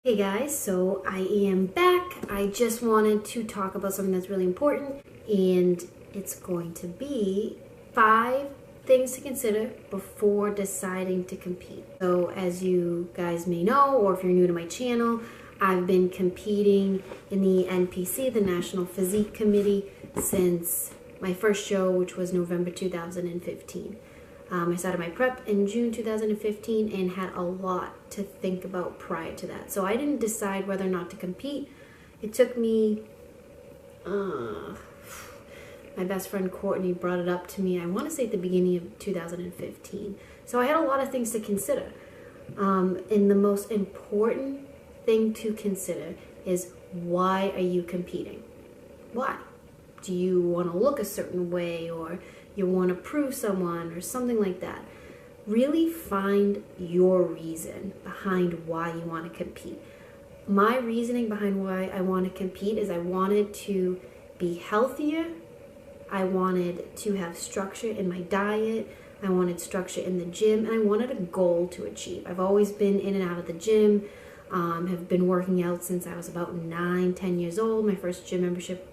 Hey guys, so I am back. I just wanted to talk about something that's really important, and it's going to be 5 things to consider before deciding to compete. So as you guys may know, or if you're new to my channel, I've been competing in the NPC, the National Physique Committee, since my first show, which was November 2015. I started my prep in June 2015 and had a lot to think about prior to that. So I didn't decide whether or not to compete. It took me, my best friend Courtney brought it up to me, I want to say at the beginning of 2015. So I had a lot of things to consider. And the most important thing to consider is, why are you competing? Why? Do you want to look a certain way, or you want to prove someone, or something like that? Really find your reason behind why you want to compete. My reasoning behind why I want to compete is I wanted to be healthier. I wanted to have structure in my diet. I wanted structure in the gym, and I wanted a goal to achieve. I've always been in and out of the gym, have been working out since I was about 9-10 years old. My first gym membership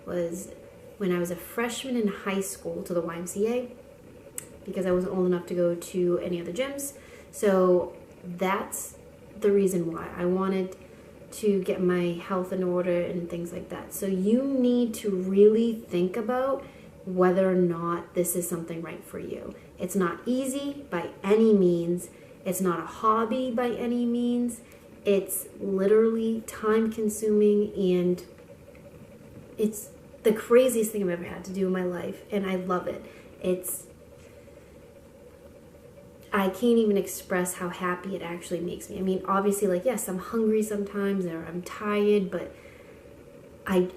was when I was a freshman in high school to the YMCA, because I wasn't old enough to go to any other gyms. So that's the reason why I wanted to get my health in order and things like that. So you need to really think about whether or not this is something right for you. It's not easy by any means. It's not a hobby by any means. It's literally time consuming, and it's the craziest thing I've ever had to do in my life, and I love it. I can't even express how happy it actually makes me. I mean, obviously, like, yes, I'm hungry sometimes, or I'm tired, but I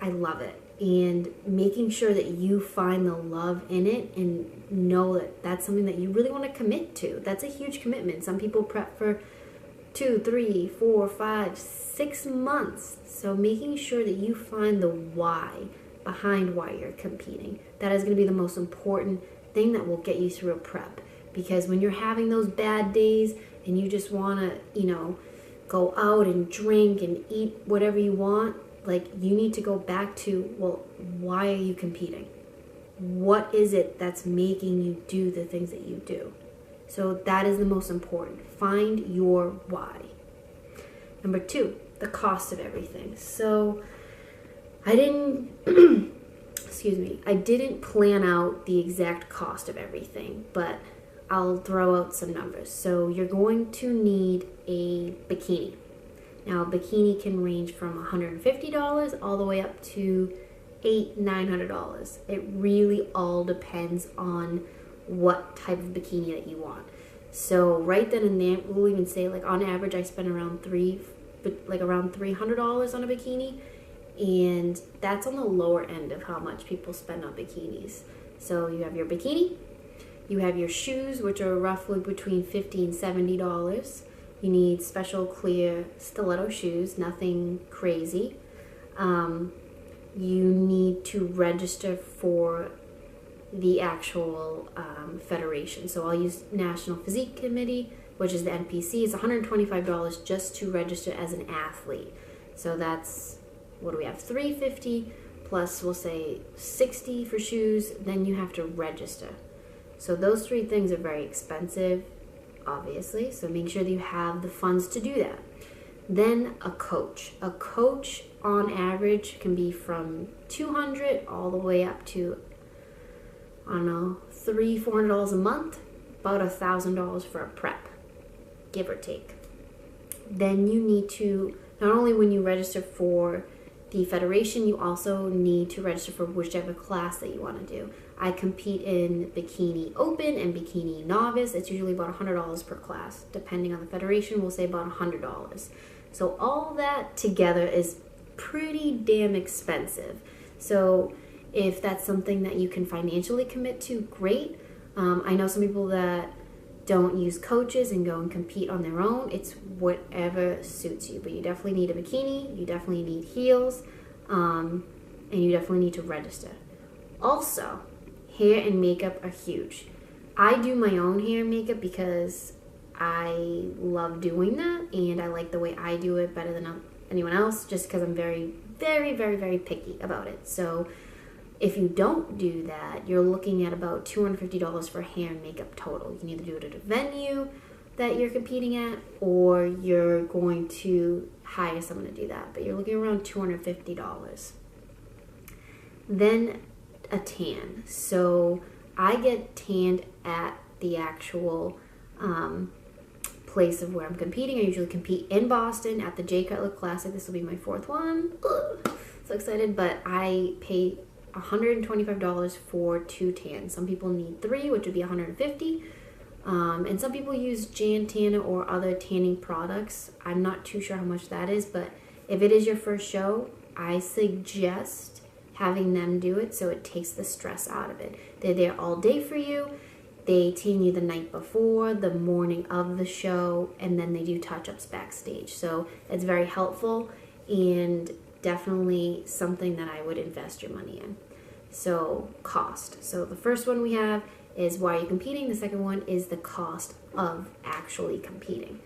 love it. And making sure that you find the love in it and know that that's something that you really want to commit to. That's a huge commitment. Some people prep for 2, 3, 4, 5, 6 months. So making sure that you find the why behind why you're competing. That is going to be the most important thing that will get you through a prep. Because when you're having those bad days and you just want to, go out and drink and eat whatever you want, like, you need to go back to, well, why are you competing? What is it that's making you do the things that you do? So that is the most important. Find your why. Number 2, the cost of everything. So I didn't, I didn't plan out the exact cost of everything, but I'll throw out some numbers. So you're going to need a bikini. Now, a bikini can range from $150 all the way up to $800-900. It really all depends on what type of bikini that you want. So right then and there, we'll even say, like, on average, I spend around $300 on a bikini, and that's on the lower end of how much people spend on bikinis. So you have your bikini, you have your shoes, which are roughly between $50 and $70. You need special clear stiletto shoes, nothing crazy. You need to register for the actual federation. So I'll use National Physique Committee, which is the NPC. It's $125 just to register as an athlete. So that's, what do we have, $350 plus, we'll say $60 for shoes. Then you have to register. So those 3 things are very expensive, obviously. So make sure that you have the funds to do that. Then a coach. A coach on average can be from $200 all the way up to, I don't know, $300-400 a month, about $1,000 for a prep, give or take. Then you need to, not only when you register for the federation, you also need to register for whichever class that you want to do. I compete in Bikini Open and Bikini Novice. It's usually about $100 per class. Depending on the federation, we'll say about $100. So all that together is pretty damn expensive. So if that's something that you can financially commit to, great. I know some people that don't use coaches and go and compete on their own. It's whatever suits you. But you definitely need a bikini. You definitely need heels. And you definitely need to register. Also, hair and makeup are huge. I do my own hair and makeup because I love doing that, and I like the way I do it better than anyone else, just because I'm very, very, very, very picky about it. So if you don't do that, you're looking at about $250 for hair and makeup total. You can either do it at a venue that you're competing at, or you're going to hire someone to do that. But you're looking around $250. Then a tan. So I get tanned at the actual place of where I'm competing. I usually compete in Boston at the Jay Cutler Classic. This will be my 4th one. Ugh, so excited. But I pay $125 for 2 tans. Some people need 3, which would be $150. And some people use Jan Tanner or other tanning products. I'm not too sure how much that is, but if it is your first show, I suggest having them do it so it takes the stress out of it. They're there all day for you. They tan you the night before, the morning of the show, and then they do touch-ups backstage. So it's very helpful and definitely something that I would invest your money in. So cost. So the first one we have is why you're competing. The second one is the cost of actually competing.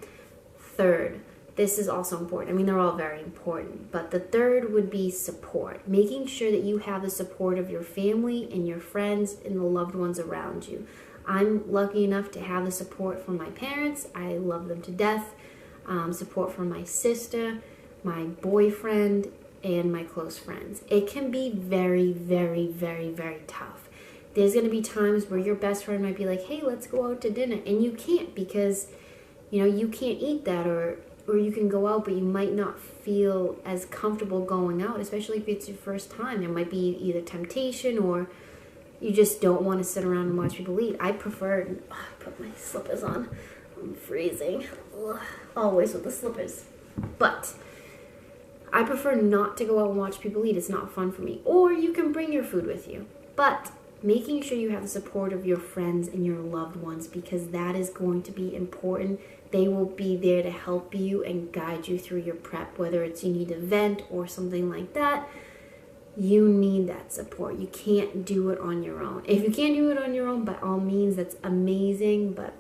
Third, this is also important. I mean, they're all very important, but the third would be support. Making sure that you have the support of your family and your friends and the loved ones around you. I'm lucky enough to have the support from my parents. I love them to death. Support from my sister, my boyfriend, and my close friends. It can be very, very, very, very tough. There's going to be times where your best friend might be like, hey, let's go out to dinner. And you can't because, you can't eat that, or you can go out, but you might not feel as comfortable going out, especially if it's your first time. There might be either temptation or you just don't want to sit around and watch people eat. I prefer, I put my slippers on. I'm freezing. Ugh, always with the slippers. But I prefer not to go out and watch people eat. It's not fun for me. Or you can bring your food with you. But making sure you have the support of your friends and your loved ones, because that is going to be important. They will be there to help you and guide you through your prep, whether it's you need to vent or something like that. You need that support. You can't do it on your own. If you can't do it on your own, by all means, that's amazing, but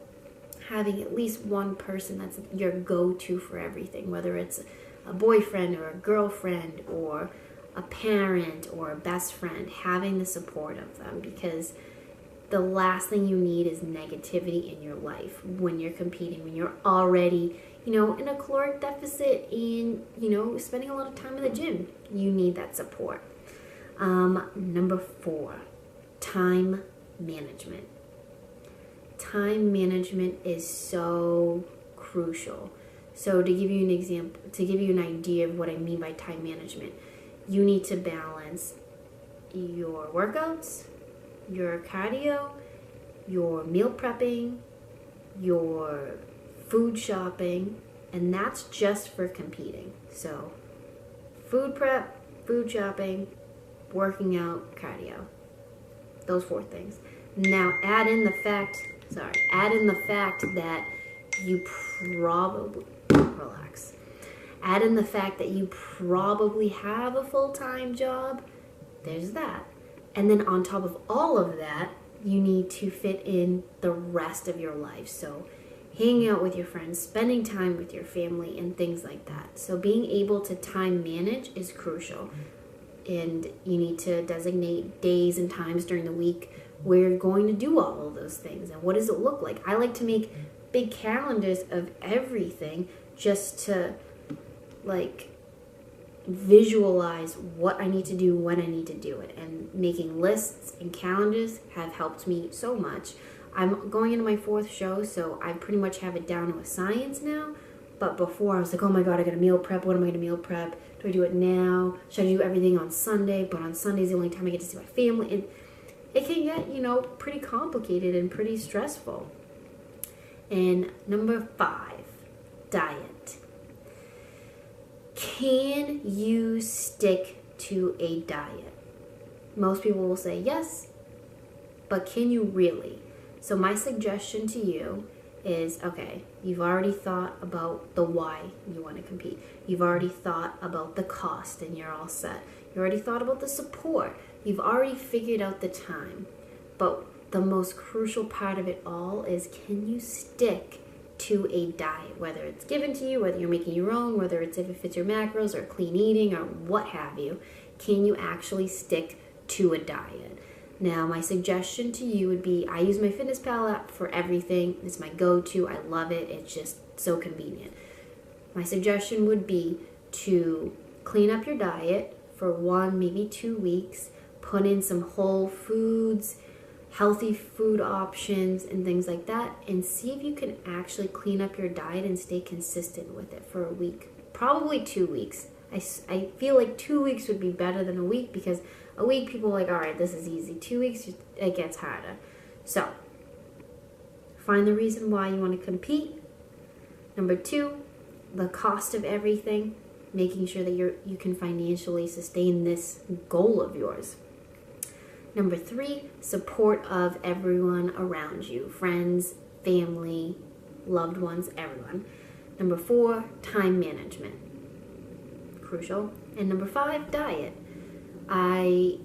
having at least one person that's your go-to for everything, whether it's a boyfriend or a girlfriend or a parent or a best friend, having the support of them, because the last thing you need is negativity in your life when you're competing, when you're already, in a caloric deficit and, spending a lot of time in the gym. You need that support. Number 4, time management. Time management is so crucial. So to give you an example, to give you an idea of what I mean by time management, you need to balance your workouts, your cardio, your meal prepping, your food shopping, and that's just for competing. So food prep, food shopping, working out, cardio. Those 4 things. Now add in the fact that you probably, relax. Add in the fact that you probably have a full-time job. There's that. And then on top of all of that, you need to fit in the rest of your life. So hanging out with your friends, spending time with your family, and things like that. So being able to time manage is crucial. And you need to designate days and times during the week where you're going to do all of those things. And what does it look like? I like to make big calendars of everything just to visualize what I need to do when I need to do it. And making lists and calendars have helped me so much. I'm going into my 4th show, so I pretty much have it down to a science now. But before, I was like, oh my God, I got to meal prep. What am I going to meal prep? Do I do it now? Should I do everything on Sunday? But on Sunday is the only time I get to see my family. And it can get, pretty complicated and pretty stressful. And number 5, diet. Can you stick to a diet? Most people will say yes, but can you really? So my suggestion to you is, okay, you've already thought about the why you want to compete. You've already thought about the cost and you're all set. You already thought about the support. You've already figured out the time. But the most crucial part of it all is, can you stick to a diet, whether it's given to you, whether you're making your own, whether it's if it fits your macros or clean eating or what have you. Can you actually stick to a diet? Now, my suggestion to you would be, I use my FitnessPal app for everything. It's my go-to. I love it. It's just so convenient. My suggestion would be to clean up your diet for 1, maybe 2 weeks. Put in some whole foods, healthy food options, and things like that, and see if you can actually clean up your diet and stay consistent with it for a week. Probably 2 weeks. I feel like 2 weeks would be better than a week, because a week people are like, all right, this is easy. 2 weeks, it gets harder. So, find the reason why you want to compete. Number 2, the cost of everything, making sure that you can financially sustain this goal of yours. Number 3, support of everyone around you, friends, family, loved ones, everyone. Number 4, time management, crucial. And number 5, diet. I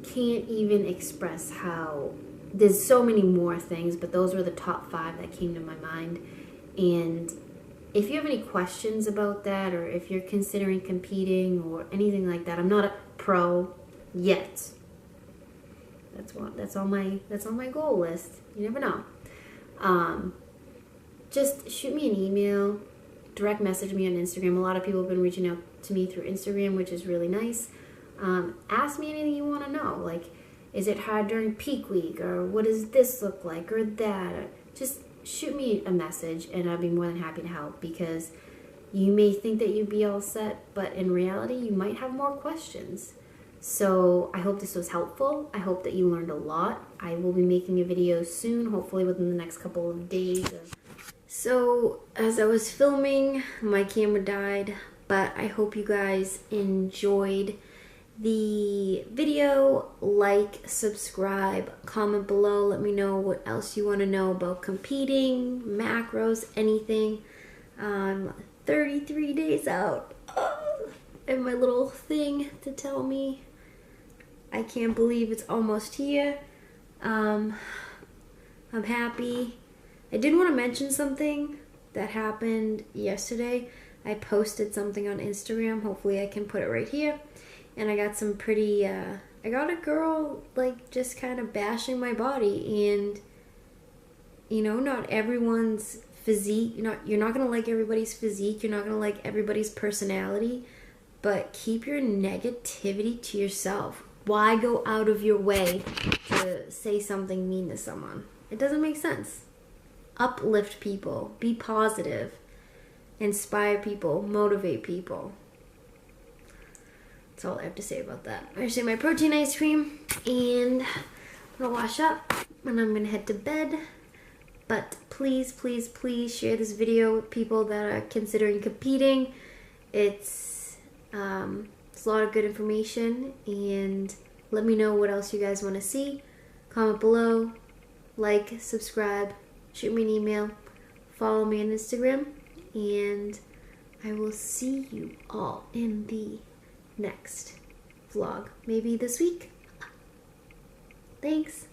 can't even express how, there's so many more things, but those were the top 5 that came to my mind. And if you have any questions about that, or if you're considering competing or anything like that, I'm not a pro yet. That's on my goal list. You never know. Just shoot me an email, direct message me on Instagram. A lot of people have been reaching out to me through Instagram, which is really nice. Ask me anything you want to know. Like, is it hard during peak week, or what does this look like, or that? Just shoot me a message, and I'd be more than happy to help, because you may think that you'd be all set, but in reality, you might have more questions. So I hope this was helpful. I hope that you learned a lot. I will be making a video soon, hopefully within the next couple of days. So as I was filming, my camera died, but I hope you guys enjoyed the video. Like, subscribe, comment below. Let me know what else you want to know about competing, macros, anything. 33 days out. And my little thing to tell me. I can't believe it's almost here. I'm happy. I did want to mention something that happened yesterday. I posted something on Instagram. Hopefully I can put it right here. And I got some pretty, I got a girl, like, just kind of bashing my body. And, you know, not everyone's physique. You're not going to like everybody's physique. You're not going to like everybody's personality. But keep your negativity to yourself. Why go out of your way to say something mean to someone? It doesn't make sense. Uplift people. Be positive. Inspire people. Motivate people. That's all I have to say about that. I just ate my protein ice cream, and I'm going to wash up, and I'm going to head to bed. But please, please, please share this video with people that are considering competing. It's a lot of good information, and let me know what else you guys want to see. Comment below, like, subscribe, shoot me an email, follow me on Instagram, and I will see you all in the next vlog, maybe this week. Thanks.